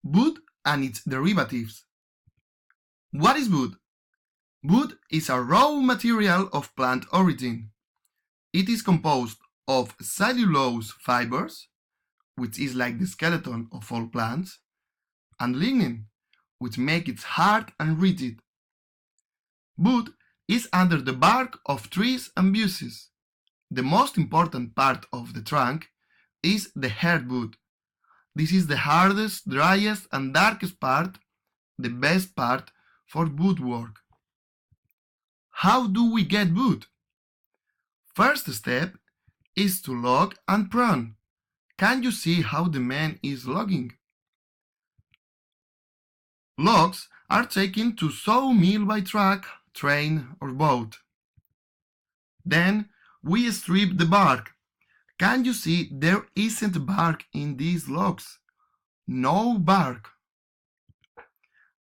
wood and its derivatives. What is wood? Wood is a raw material of plant origin. It is composed of cellulose fibers, which is like the skeleton of all plants, and lignin, which make it hard and rigid. Wood is under the bark of trees and bushes. The most important part of the trunk is the hardwood. This is the hardest, driest, and darkest part, the best part for woodwork. How do we get wood? First step is to log and prune. Can you see how the man is logging? Logs are taken to sawmill by truck, train, or boat. Then we strip the bark. Can you see there isn't bark in these logs? No bark.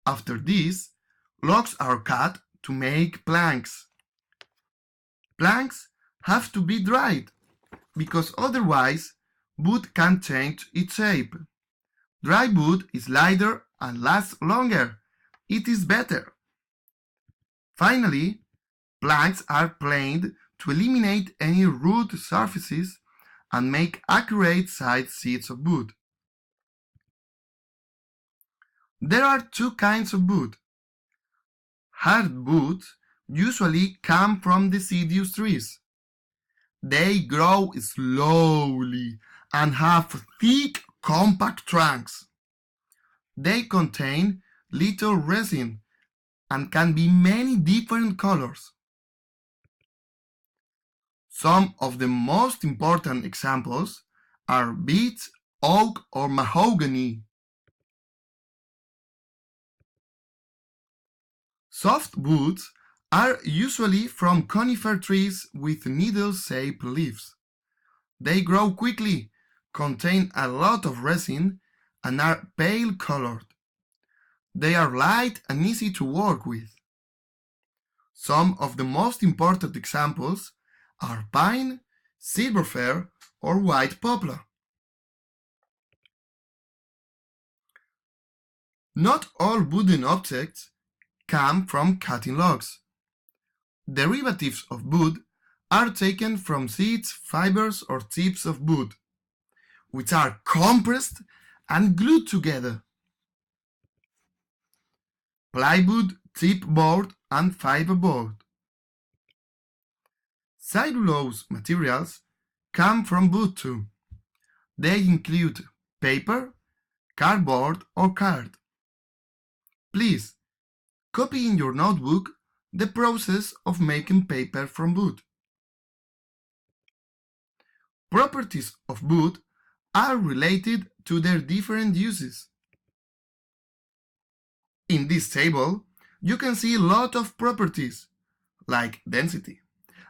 After this, logs are cut to make planks. Planks have to be dried, because otherwise wood can't change its shape. Dry wood is lighter and lasts longer. It is better. Finally, planks are planed to eliminate any root surfaces and make accurate sized sheets of wood. There are two kinds of wood. Hardwood usually come from deciduous trees. They grow slowly and have thick, compact trunks. They contain little resin and can be many different colors. Some of the most important examples are beech, oak, or mahogany. Soft woods are usually from conifer trees with needle-shaped leaves. They grow quickly, contain a lot of resin, and are pale colored. They are light and easy to work with. Some of the most important examples are pine, silver fir, or white poplar. Not all wooden objects come from cutting logs. Derivatives of wood are taken from seeds, fibers, or chips of wood, which are compressed and glued together. Plywood, chipboard, and fiberboard. Cellulose materials come from wood too. They include paper, cardboard, or card. Please, copy in your notebook the process of making paper from wood. Properties of wood are related to their different uses. In this table, you can see a lot of properties, like density,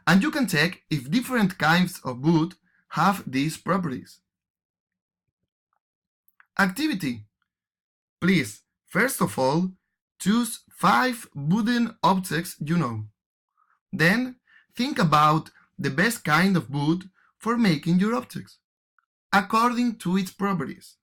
and you can check if different kinds of wood have these properties. Activity. Please, first of all, choose 5 wooden objects you know. Then, think about the best kind of wood for making your objects, according to its properties.